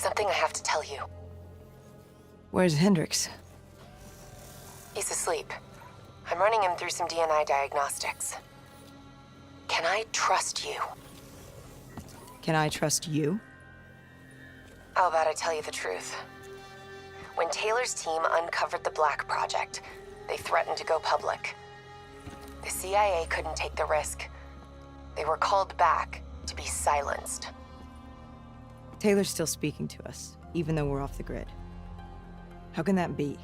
something I have to tell you. Where's Hendricks? He's asleep. I'm running him through some DNI diagnostics. Can I trust you? Can I trust you? How about I tell you the truth? When Taylor's team uncovered the Black Project, they threatened to go public. The CIA couldn't take the risk. They were called back to be silenced. Taylor's still speaking to us, even though we're off the grid. How can that be?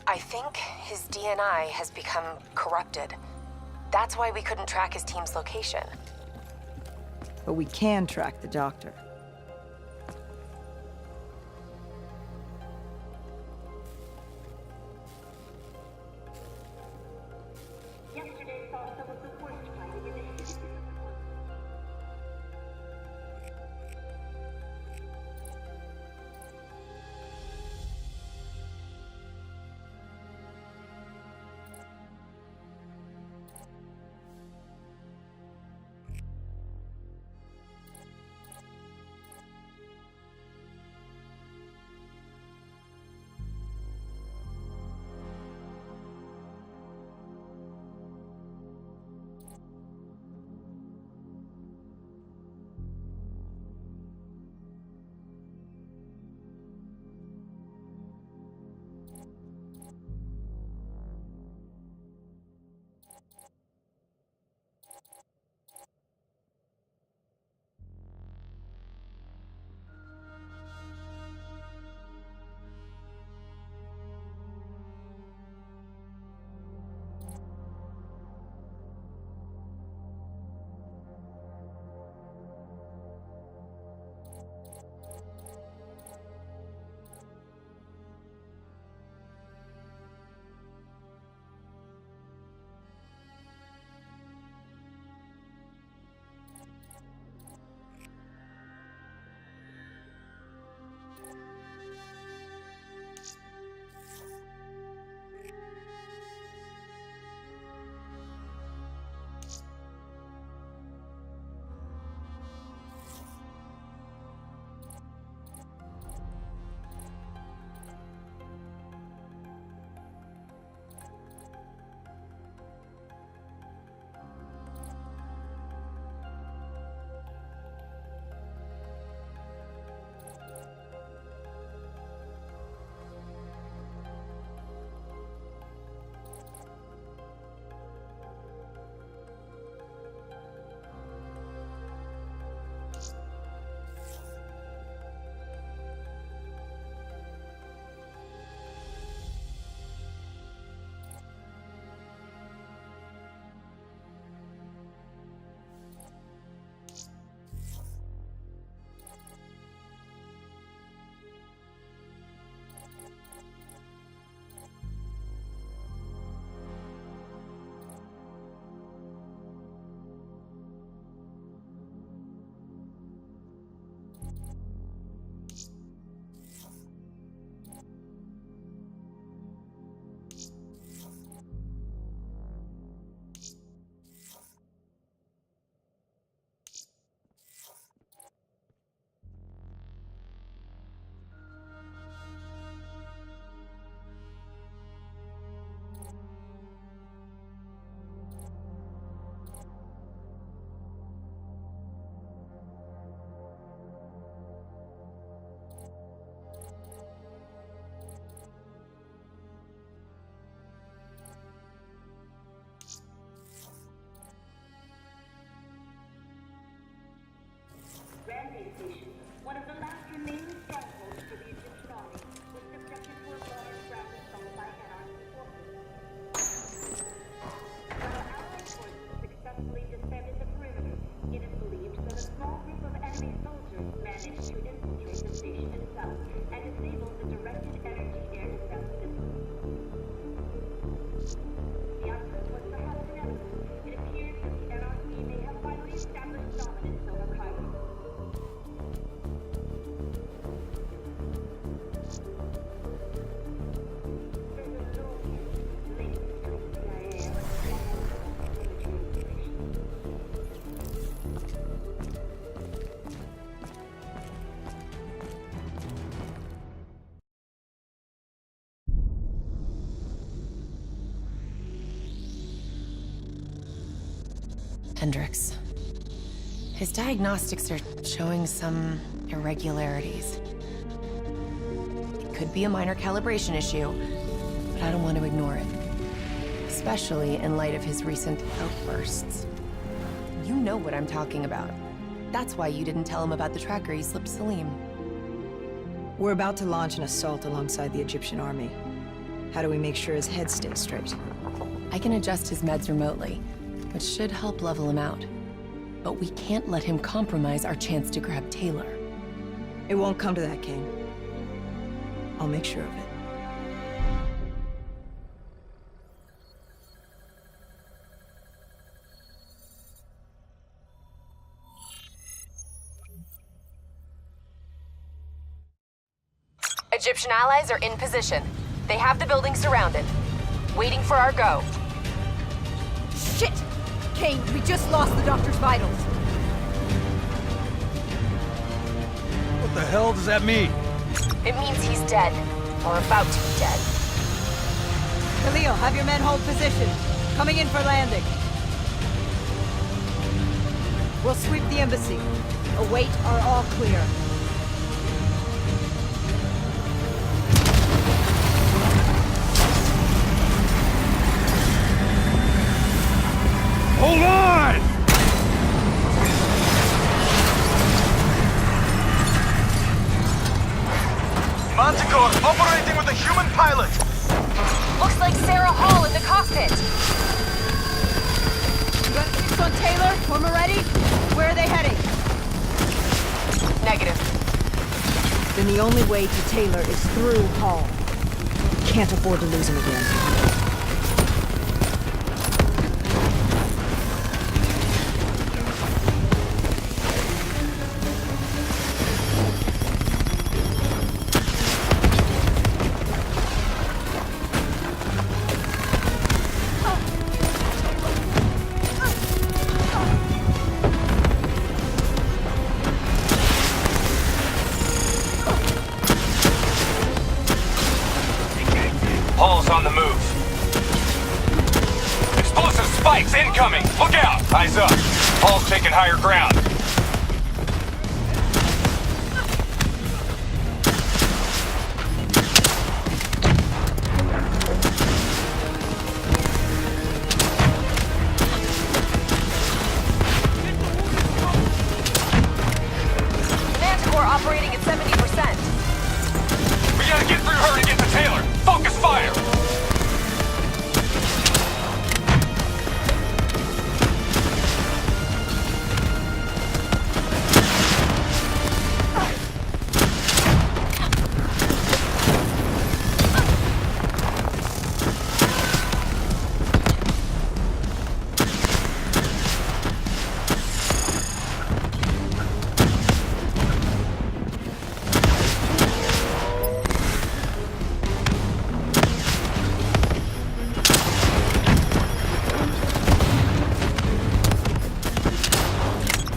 I think his DNI has become corrupted. That's why we couldn't track his team's location. But we can track the doctor. Yesterday saw some of the worst fighting in the history. Rampage Station, one of the last remaining strongholds for the Egyptian army, was subjected to a large round assault by anarchist forces. While Allied forces successfully defended the perimeter, it is believed that a small group of enemy soldiers managed to infiltrate the station itself and disable the directed energy air defense system. The outcome was perhaps inevitable. It appears that the NRC may have finally established dominance over Cairo. Hendricks. His diagnostics are showing some irregularities. It could be a minor calibration issue, but I don't want to ignore it. Especially in light of his recent outbursts. You know what I'm talking about. That's why you didn't tell him about the tracker you slipped Salim. We're about to launch an assault alongside the Egyptian army. How do we make sure his head stays straight? I can adjust his meds remotely, which should help level him out. But we can't let him compromise our chance to grab Taylor. It won't come to that, Kane. I'll make sure of it. Egyptian allies are in position. They have the building surrounded. Waiting for our go. Shit! Kane, we just lost the doctor's vitals. What the hell does that mean? It means he's dead. Or about to be dead. Khalil, have your men hold position. Coming in for landing. We'll sweep the embassy. Await our all clear. Hold on! Manticore operating with a human pilot! Looks like Sarah Hall in the cockpit. You got fix on Taylor? When we're ready? Where are they heading? Negative. Then the only way to Taylor is through Hall. Can't afford to lose him again. Hall's on the move. Explosive spikes incoming! Look out! Eyes up! Hall's taking higher ground. Manticore operating at 70%. We gotta get through her to get to Taylor! Focus fire!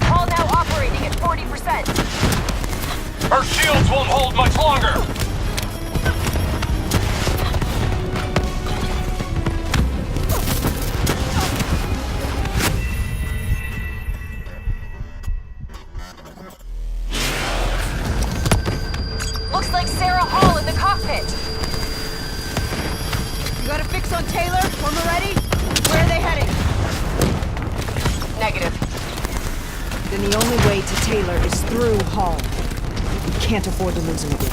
Hall now operating at 40%. Her shields won't hold much longer! Looks like Sarah Hall in the cockpit. You got a fix on Taylor? When we're ready? Where are they heading? Negative. Then the only way to Taylor is through Hall. We can't afford to lose him again.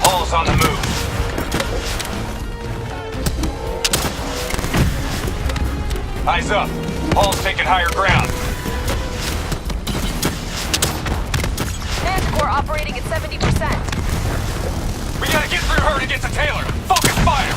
Hall's on the move. Eyes up. Hall's taking higher ground. Manticore operating at 70%. We gotta get through her to get to Taylor. Focus fire!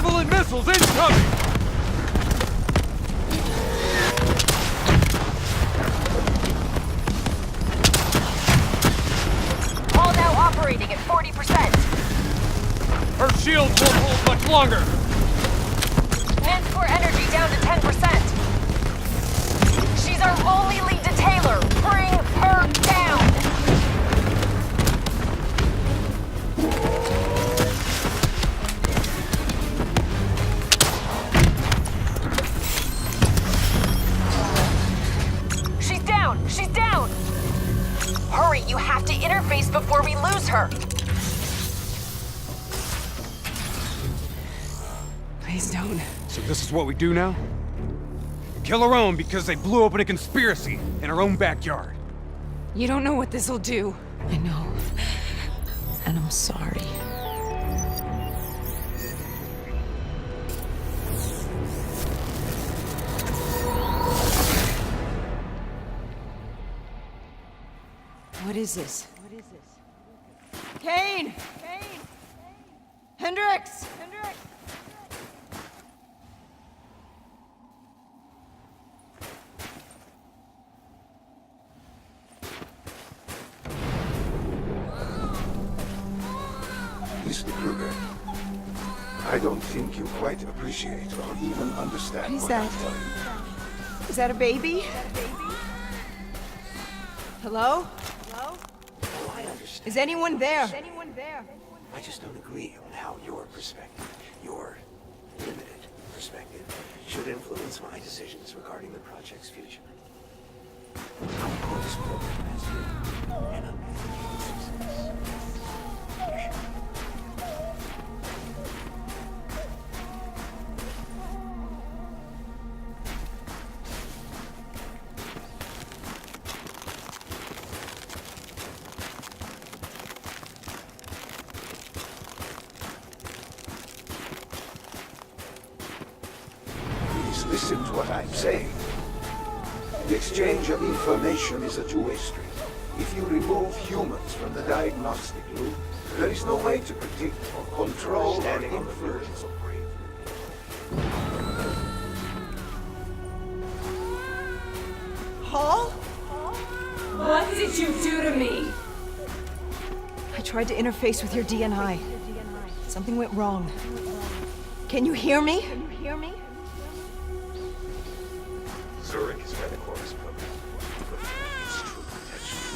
Malevolent missiles incoming! All now operating at 40%. Her shields won't hold much longer! Min core energy down to 10%. She's our only lead to Taylor. Bring her down! She's down! She's down! Hurry, you have to interface before we lose her! Please don't. So this is what we do now? We kill our own because they blew open a conspiracy in our own backyard. You don't know what this'll do. I know. And I'm sorry. What is this? Kane! Hendricks! Mr. Kruger, I don't think you quite appreciate or even understand What is what that? I'm telling you. Is that a baby? Hello? Oh, I understand. Is anyone there? I just don't agree on how your perspective, your limited perspective, should influence my decisions regarding the project's future. I'll put this program as you and I'm success. Please listen to what I'm saying. The exchange of information is a two-way street. If you remove humans from the diagnostic loop, there is no way to predict or control or influence. Hall? What did you do to me? I tried to interface with your DNI. Something went wrong. Can you hear me? Zurich is where the Chorus program is true potential.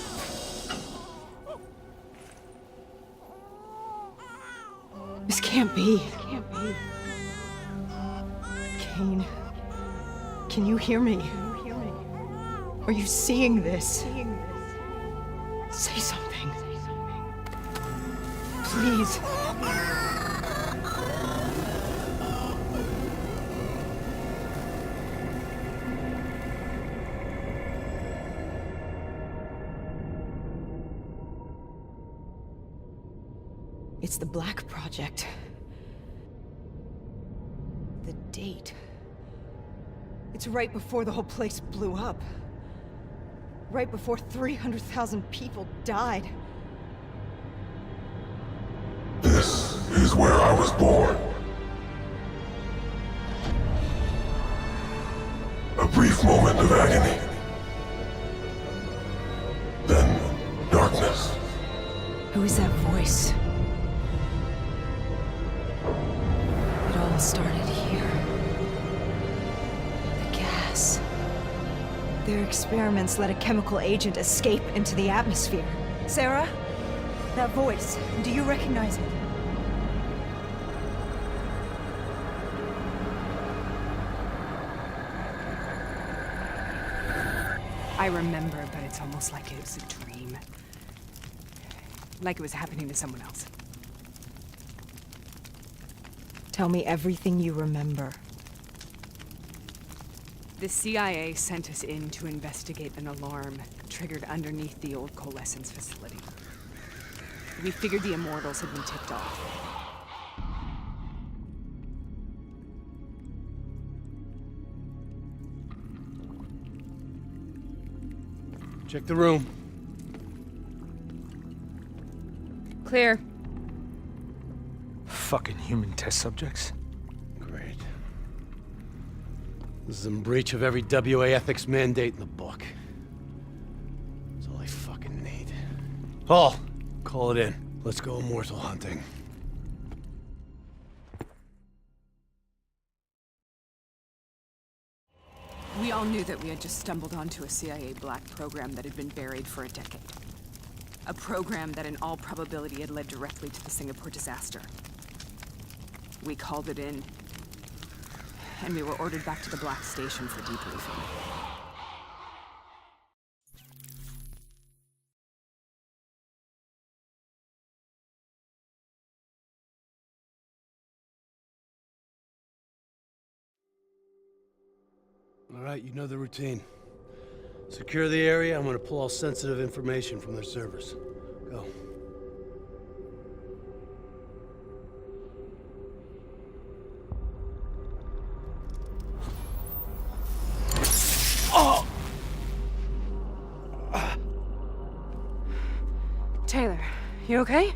This can't be. Kane, can you hear me? Are you seeing this? Say something. Please. It's the Black Project. The date. It's right before the whole place blew up. Right before 300,000 people died. This is where I was born. A brief moment of agony. Then, darkness. Who is that voice? It all started here. The gas. Their experiments let a chemical agent escape into the atmosphere. Sarah? That voice, do you recognize it? I remember, but it's almost like it was a dream. Like it was happening to someone else. Tell me everything you remember. The CIA sent us in to investigate an alarm triggered underneath the old coalescence facility. We figured the Immortals had been tipped off. Check the room. Clear. Fucking human test subjects. This is in breach of every WA ethics mandate in the book. That's all I fucking need. Paul, call it in. Let's go immortal hunting. We all knew that we had just stumbled onto a CIA black program that had been buried for a decade. A program that in all probability had led directly to the Singapore disaster. We called it in, and we were ordered back to the Black Station for debriefing. All right, you know the routine. Secure the area. I'm gonna pull all sensitive information from their servers. Go. Taylor, you okay?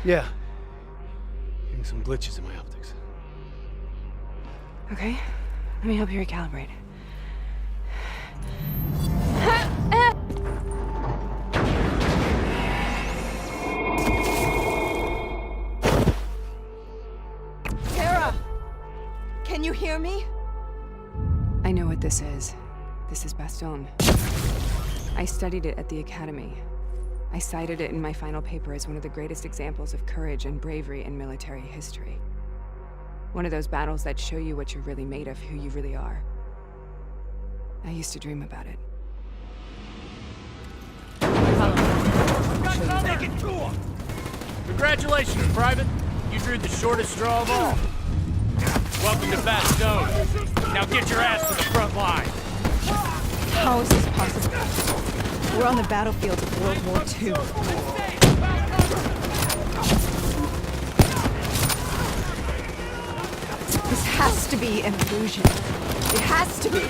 Yeah. Getting some glitches in my optics. Okay, let me help you recalibrate. Sarah! Can you hear me? I know what this is. This is Bastogne. I studied it at the Academy. I cited it in my final paper as one of the greatest examples of courage and bravery in military history. One of those battles that show you what you're really made of, who you really are. I used to dream about it. Take it to him! Congratulations, Private. You drew the shortest straw of all. Welcome to Bastogne. Now get your ass to the front line. How is this possible? We're on the battlefield of World War II. This has to be an illusion. It has to be.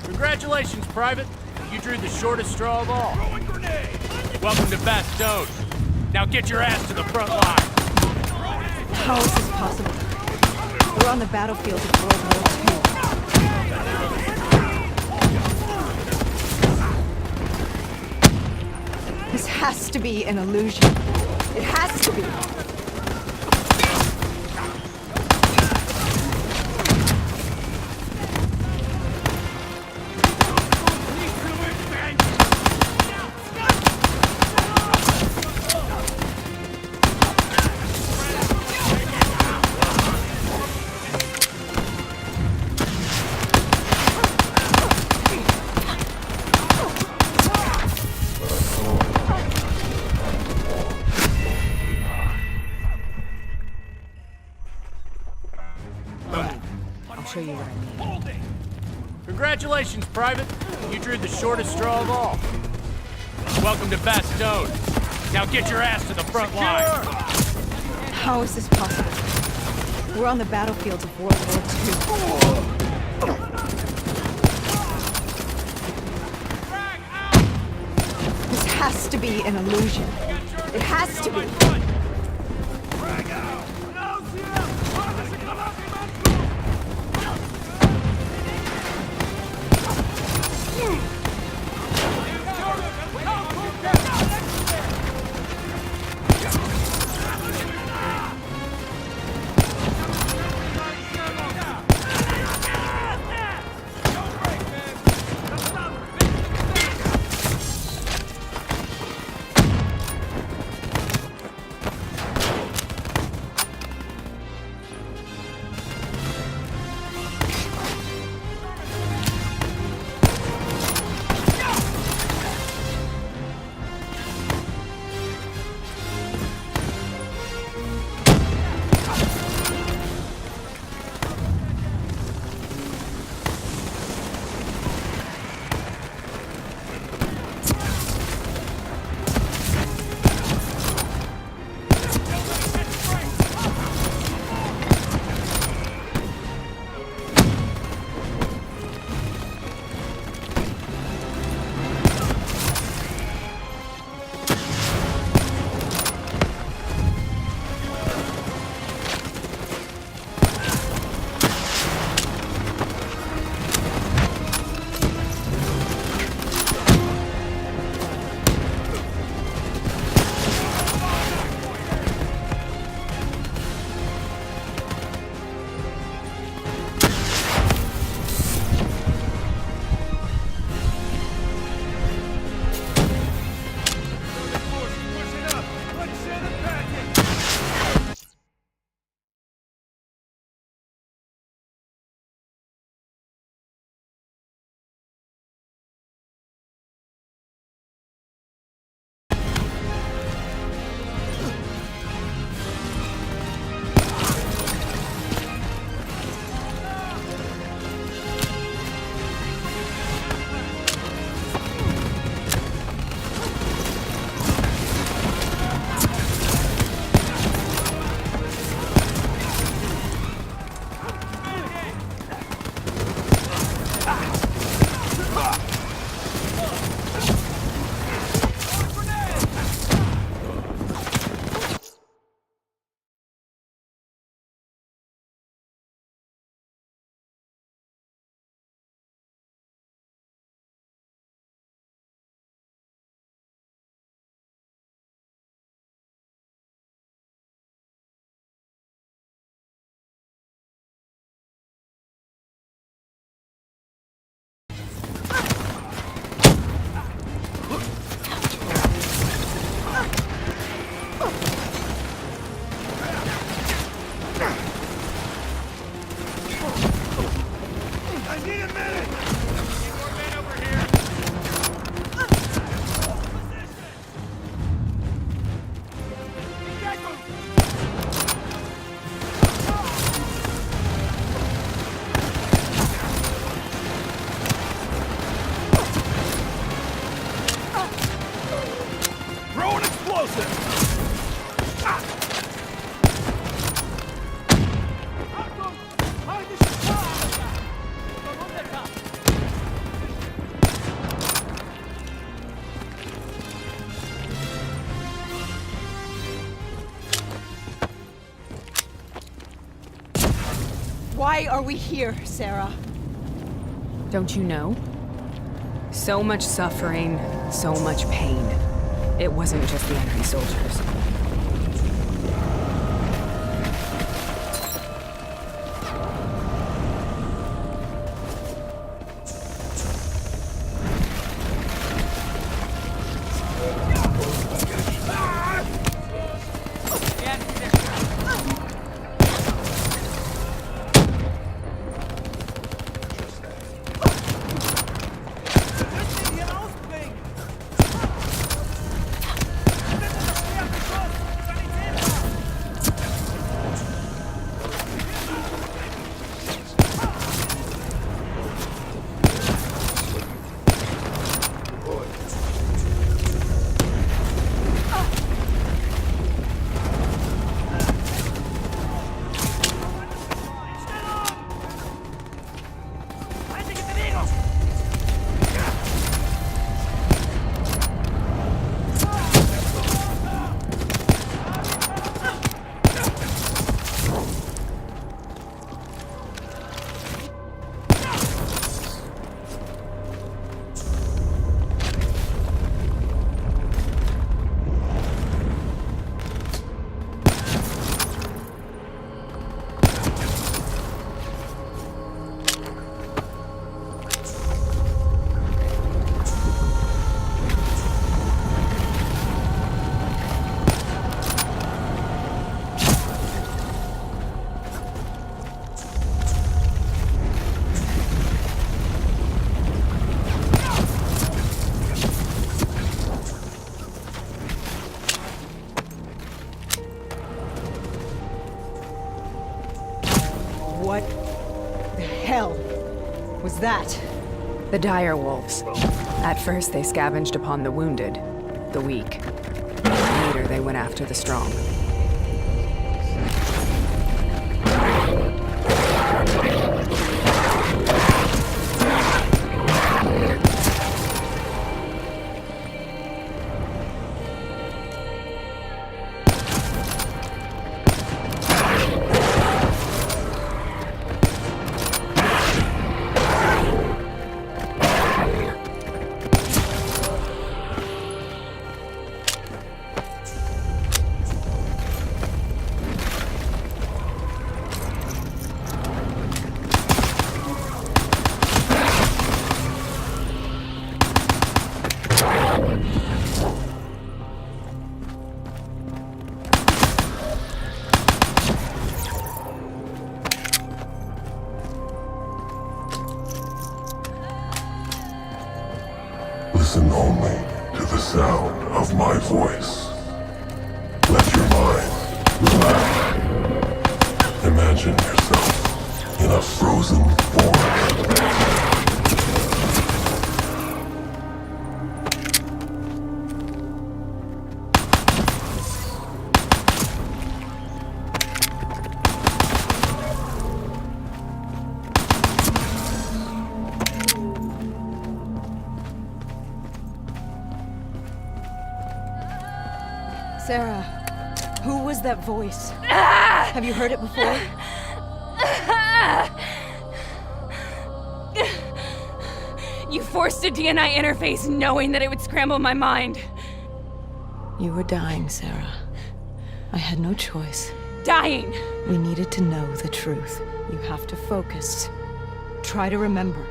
Congratulations, Private. You drew the shortest straw of all. Welcome to Bastogne. Now get your ass to the front line. How is this possible? We're on the battlefield of World War II. This has to be an illusion. It has to be. I'll show you what I mean. Congratulations, Private. You drew the shortest straw of all. Welcome to Bastogne. Now get your ass to the front line. How is this possible? We're on the battlefield of World War II. This has to be an illusion. It has to be. Why are we here, Sarah? Don't you know? So much suffering, so much pain. It wasn't just the enemy soldiers. What the hell was that? The dire wolves. At first, they scavenged upon the wounded, the weak. Later, they went after the strong. Listen only to the sound of my voice. Let your mind relax. Imagine yourself in a frozen forest. Sarah, who was that voice? Have you heard it before? You forced a DNI interface knowing that it would scramble my mind. You were dying, Sarah. I had no choice. Dying! We needed to know the truth. You have to focus. Try to remember.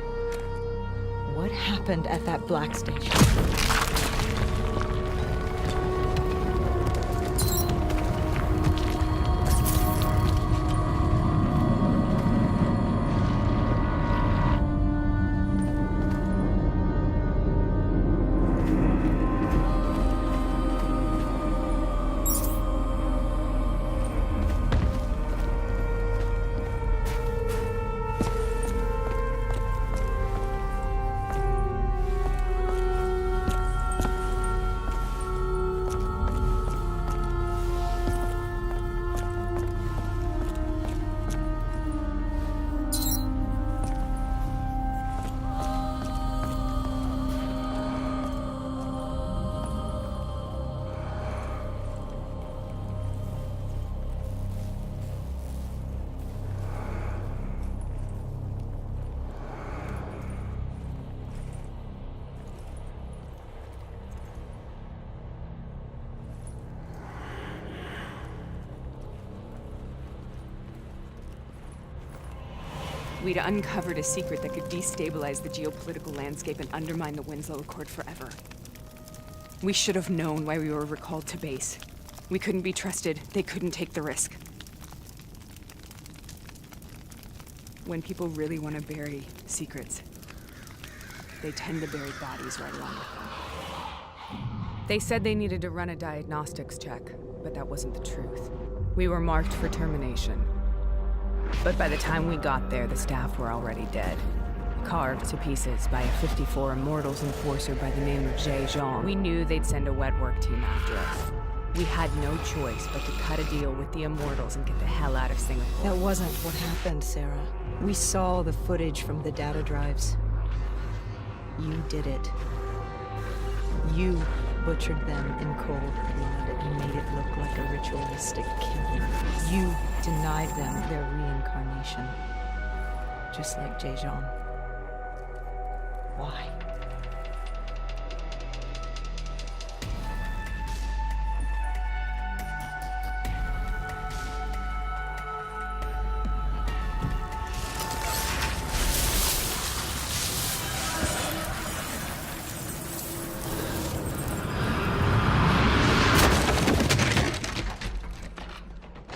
What happened at that black station? We'd uncovered a secret that could destabilize the geopolitical landscape and undermine the Winslow Accord forever. We should have known why we were recalled to base. We couldn't be trusted. They couldn't take the risk. When people really want to bury secrets, they tend to bury bodies right along with them. They said they needed to run a diagnostics check, but that wasn't the truth. We were marked for termination. But by the time we got there, the staff were already dead. Carved to pieces by a 54 Immortals enforcer by the name of Jay Jean. We knew they'd send a wet work team after us. We had no choice but to cut a deal with the Immortals and get the hell out of Singapore. That wasn't what happened, Sarah. We saw the footage from the data drives. You did it. You butchered them in cold blood and made it look like a ritualistic killing. You denied them their reincarnation. Just like Jay Jean. Why?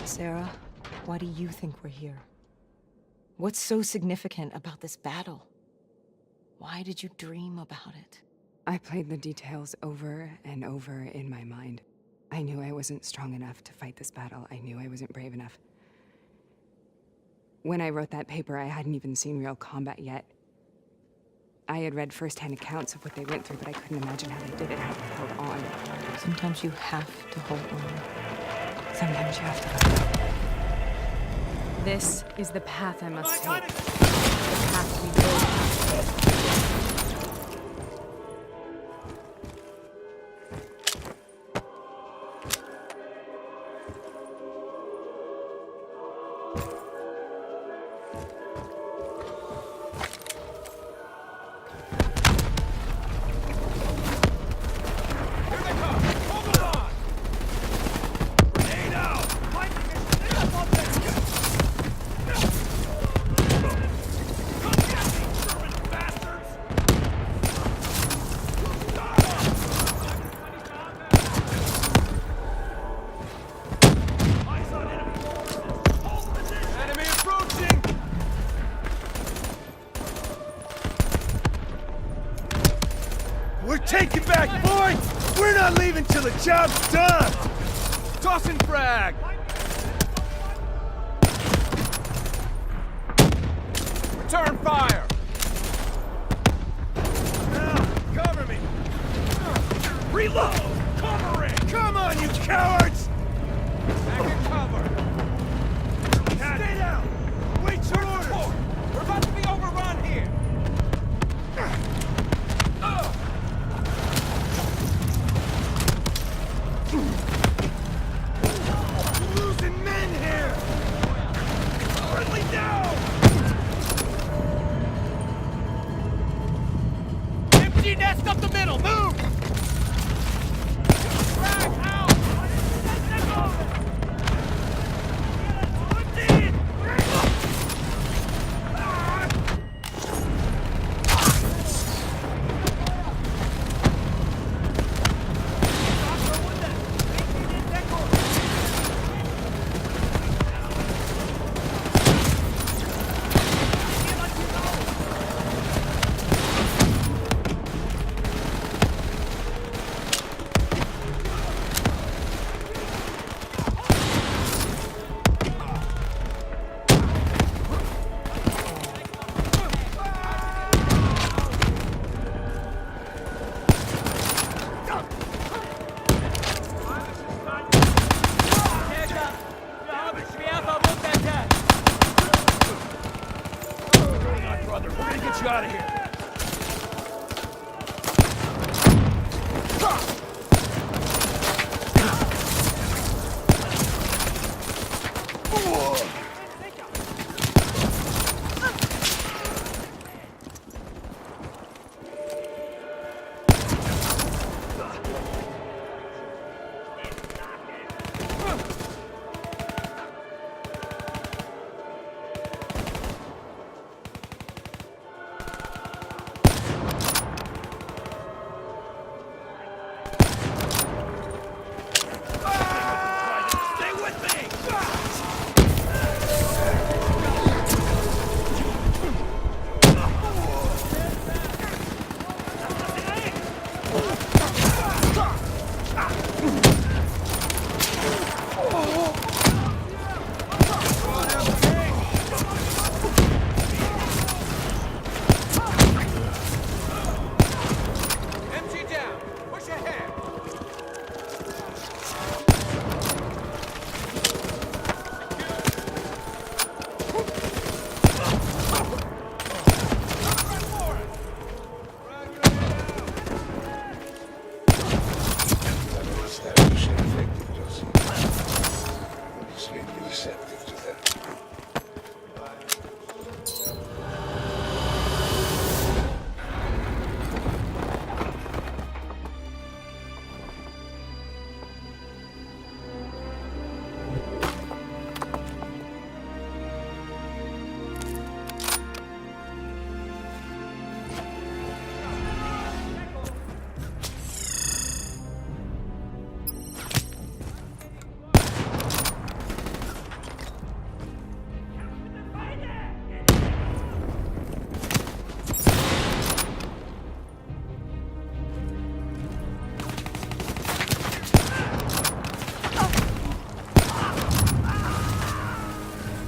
Sarah, why do you think we're here? What's so significant about this battle? Why did you dream about it? I played the details over and over in my mind. I knew I wasn't strong enough to fight this battle. I knew I wasn't brave enough. When I wrote that paper, I hadn't even seen real combat yet. I had read first-hand accounts of what they went through, but I couldn't imagine how they did it, how they held on. Sometimes you have to hold on. Sometimes you have to go. This is the path I must take. The path we both have to take. Take it back, boys! We're not leaving till the job's done! Tossing frag! Return fire! Now, cover me! Reload! Cover it! Come on, you cowards! Back in cover! Stay down! Wait your orders! We're about to be overrun here! Losing men here! Friendly down! Empty nest up the middle! Move! Frag out!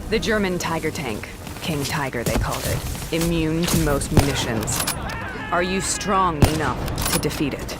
The German Tiger tank. King Tiger, they called it. Immune to most munitions. Are you strong enough to defeat it?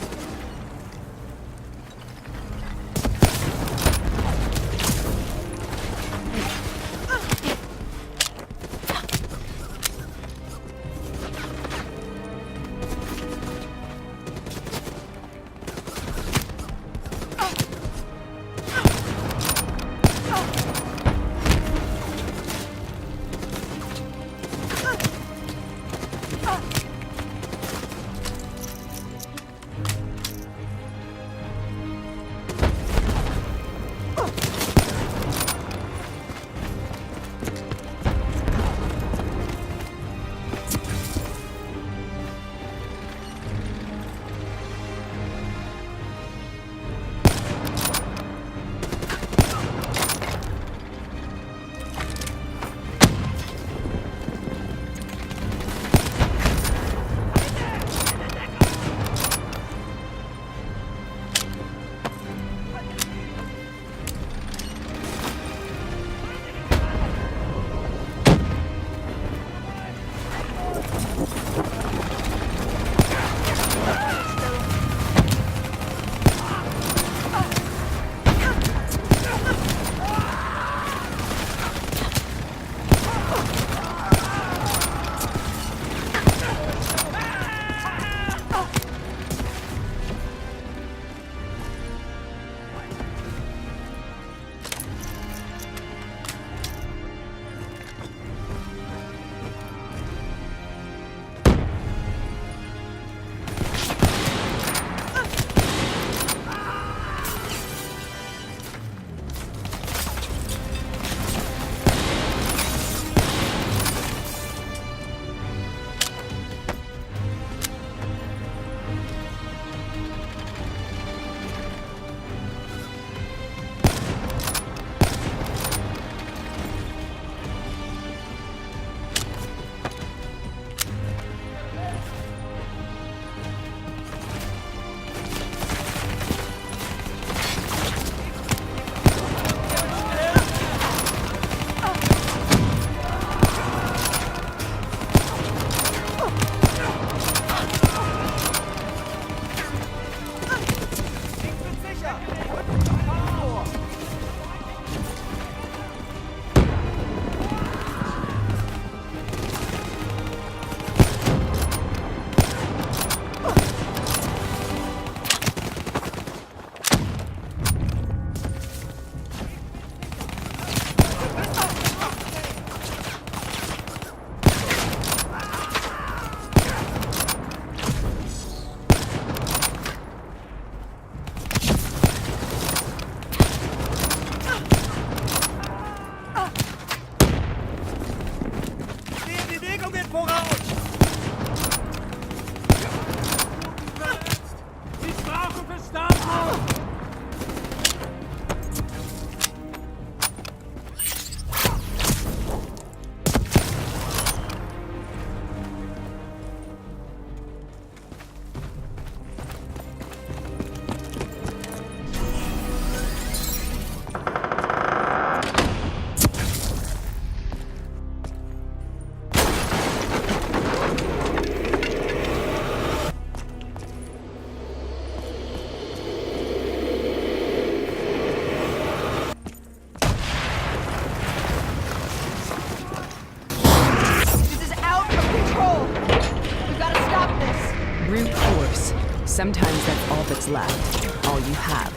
Sometimes that's all that's left, all you have.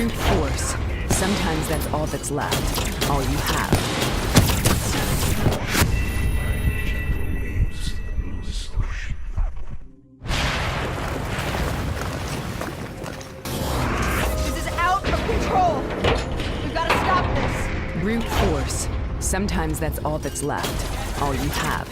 Brute force. Sometimes that's all that's left. All you have. This is out of control! We've got to stop this! Brute force. Sometimes that's all that's left. All you have.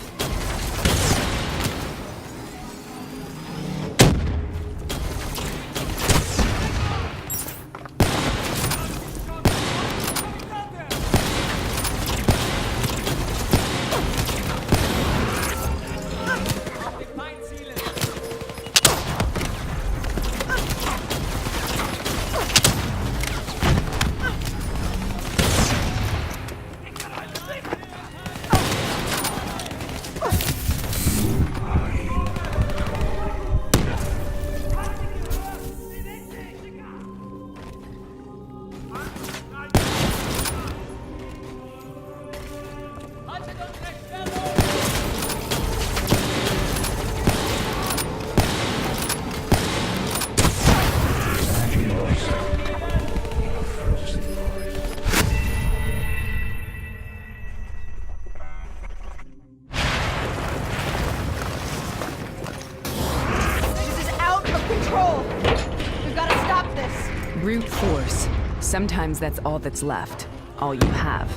Brute force. Sometimes that's all that's left. All you have.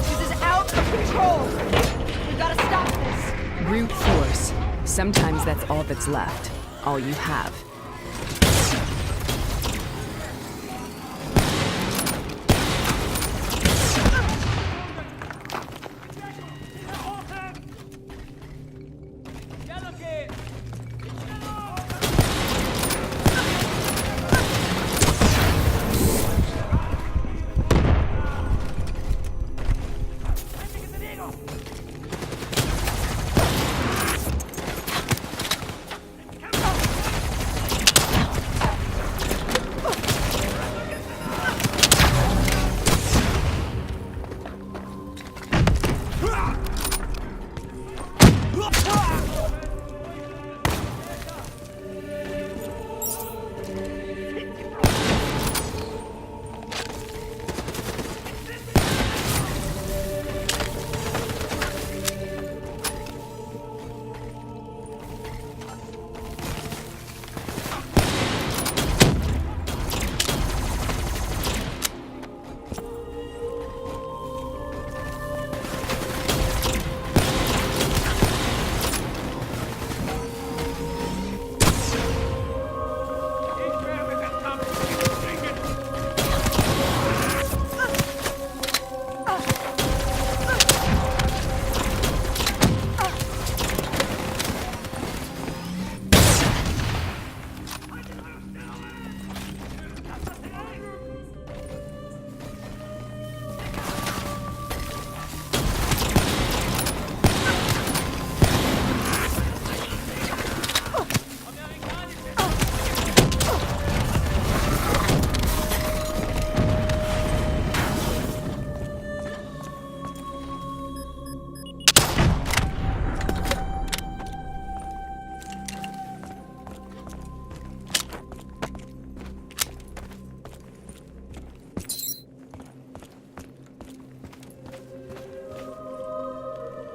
This is out of control! We've got to stop this! Brute force. Sometimes that's all that's left. All you have.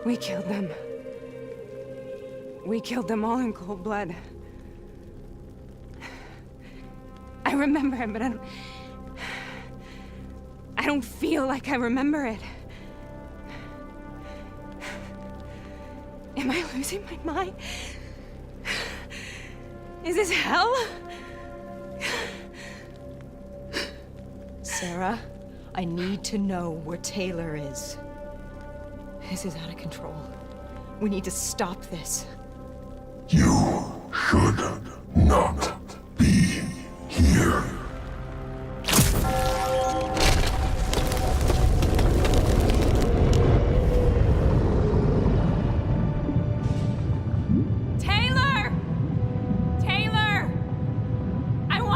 We killed them. We killed them all in cold blood. I remember it, but I don't feel like I remember it. Am I losing my mind? Is this hell? Sarah, I need to know where Taylor is. This is out of control. We need to stop this. You should not be here. Taylor! Taylor!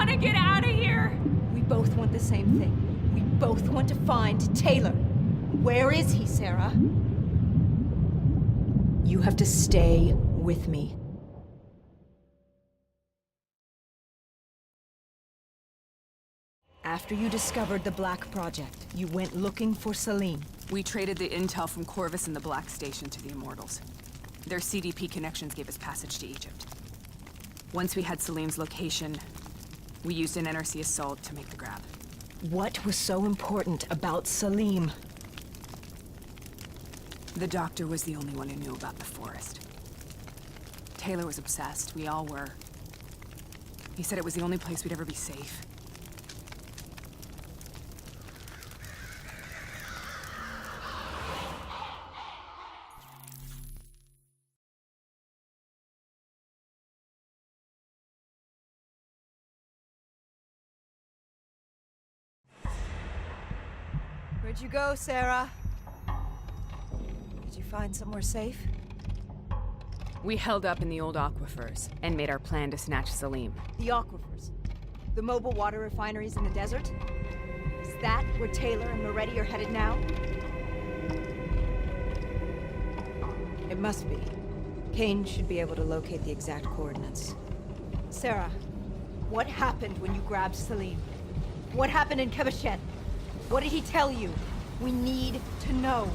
want to get out of here! We both want the same thing. We both want to find Taylor. Where is he, Sarah? You have to stay with me. After you discovered the Black Project, you went looking for Salim. We traded the intel from Corvus and the Black Station to the Immortals. Their CDP connections gave us passage to Egypt. Once we had Salim's location, we used an NRC assault to make the grab. What was so important about Salim? The doctor was the only one who knew about the forest. Taylor was obsessed. We all were. He said it was the only place we'd ever be safe. Where'd you go, Sarah? Did you find somewhere safe? We held up in the old aquifers and made our plan to snatch Salim. The aquifers? The mobile water refineries in the desert? Is that where Taylor and Moretti are headed now? It must be. Kane should be able to locate the exact coordinates. Sarah, what happened when you grabbed Salim? What happened in Kebashet? What did he tell you? We need to know.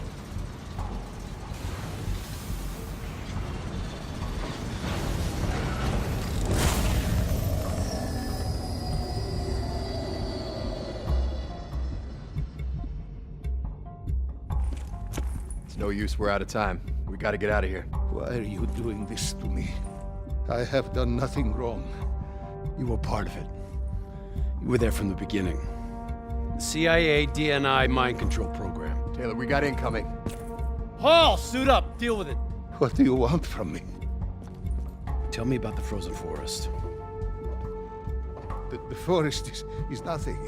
It's no use, we're out of time. We gotta get out of here. Why are you doing this to me? I have done nothing wrong. You were part of it. You were there from the beginning. The CIA DNI mind control program. Taylor, we got incoming. Hall, suit up. Deal with it. What do you want from me? Tell me about the frozen forest. The forest is nothing.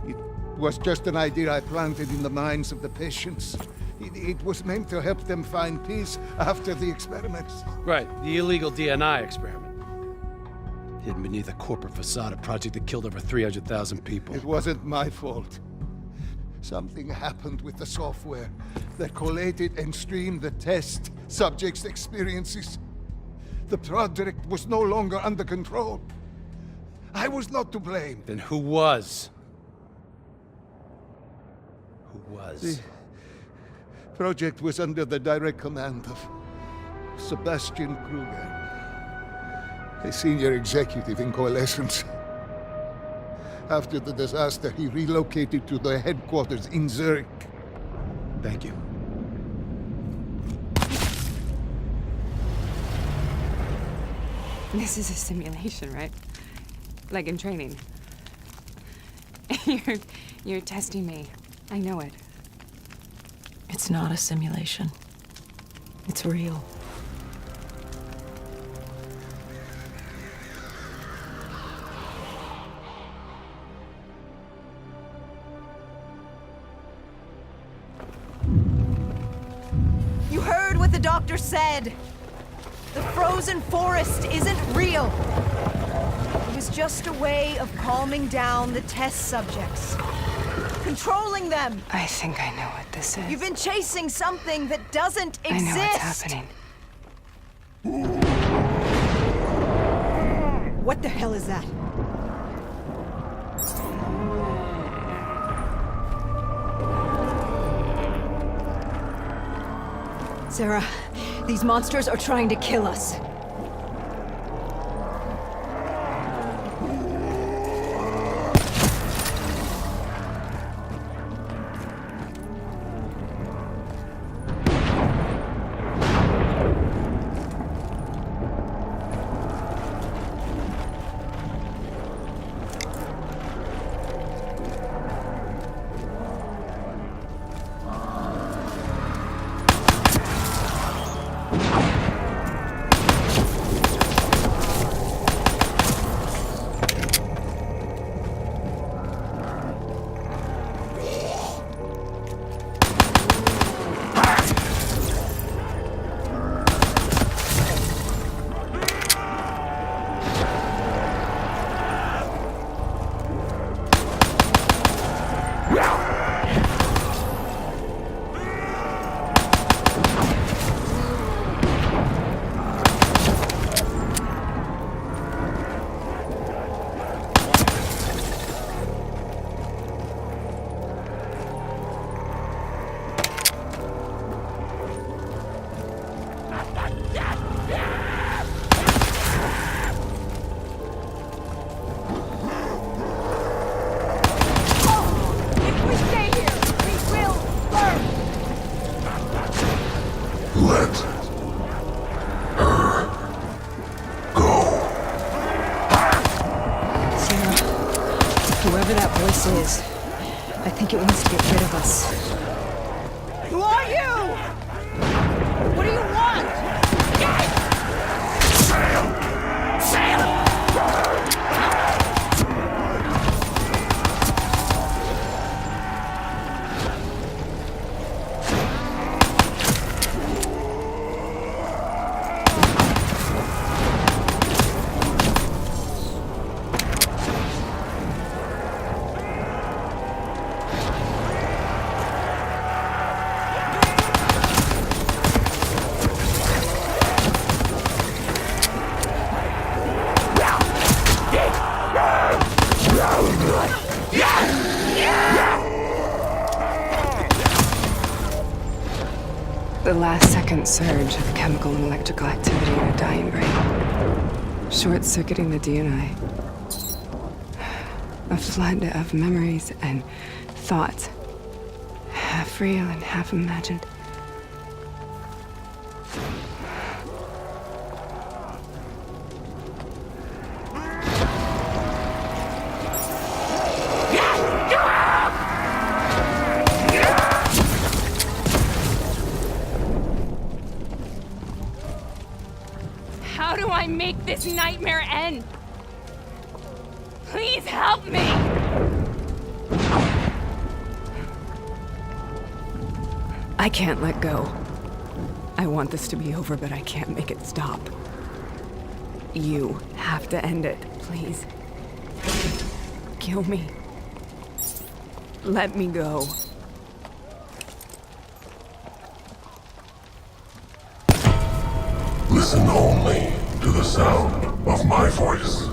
It was just an idea I planted in the minds of the patients. It was meant to help them find peace after the experiments. Right, the illegal DNI experiment. Hidden beneath a corporate facade, a project that killed over 300,000 people. It wasn't my fault. Something happened with the software that collated and streamed the test subjects' experiences. The project was no longer under control. I was not to blame. Then who was? Who was? The project was under the direct command of Sebastian Kruger, a senior executive in Coalescence. After the disaster, he relocated to their headquarters in Zurich. Thank you. This is a simulation, right? Like in training. You're testing me. I know it. It's not a simulation. It's real. You heard what the doctor said. The frozen forest isn't real. It was just a way of calming down the test subjects. Controlling them. I think I know what this is. You've been chasing something that doesn't exist. I know what's happening. What the hell is that? Sarah, these monsters are trying to kill us. Whatever that voice is, I think it wants to get rid of us. Who are you? What do you want? The last-second surge of chemical and electrical activity in a dying brain. Short-circuiting the DNI. A flood of memories and thoughts. Half real and half imagined. How do I make this nightmare end? Please help me! I can't let go. I want this to be over, but I can't make it stop. You have to end it, please. Kill me. Let me go. Listen only to the sound of my voice.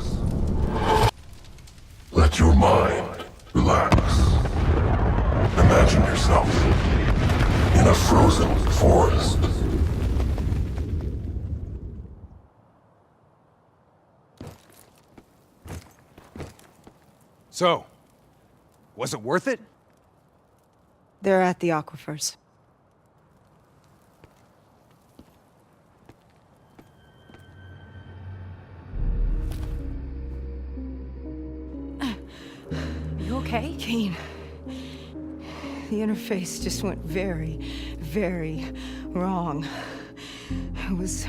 Let your mind relax. Imagine yourself in a frozen forest. So, was it worth it? They're at the aquifers. You okay? Kane. The interface just went very, very wrong. It was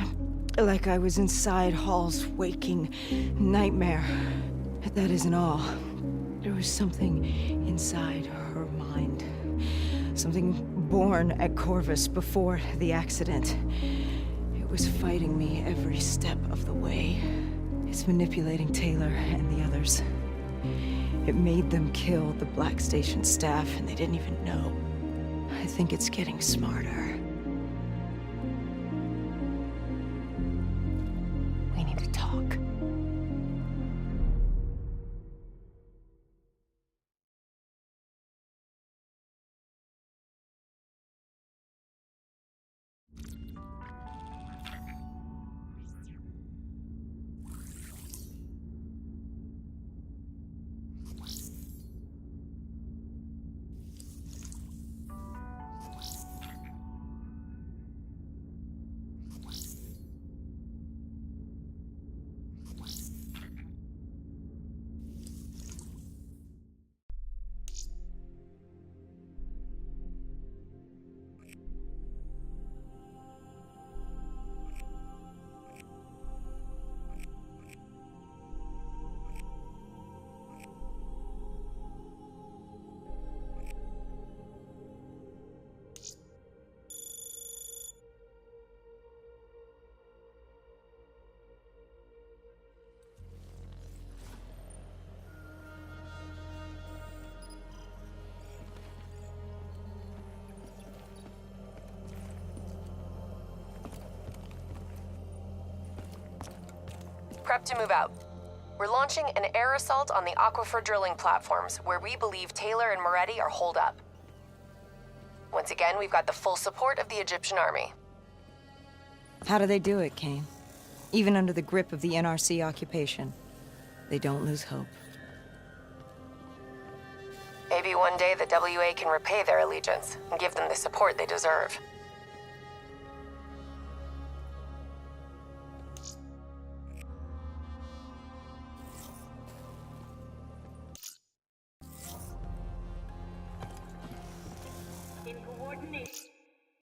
like I was inside Hall's waking nightmare. But that isn't all. There was something inside her mind. Something born at Corvus before the accident. It was fighting me every step of the way. It's manipulating Taylor and the others. It made them kill the Black Station staff, and they didn't even know. I think it's getting smarter. We need to talk. Prep to move out. We're launching an air assault on the aquifer drilling platforms, where we believe Taylor and Moretti are holed up. Once again, we've got the full support of the Egyptian army. How do they do it, Kane? Even under the grip of the NRC occupation, they don't lose hope. Maybe one day the WA can repay their allegiance and give them the support they deserve. in coordination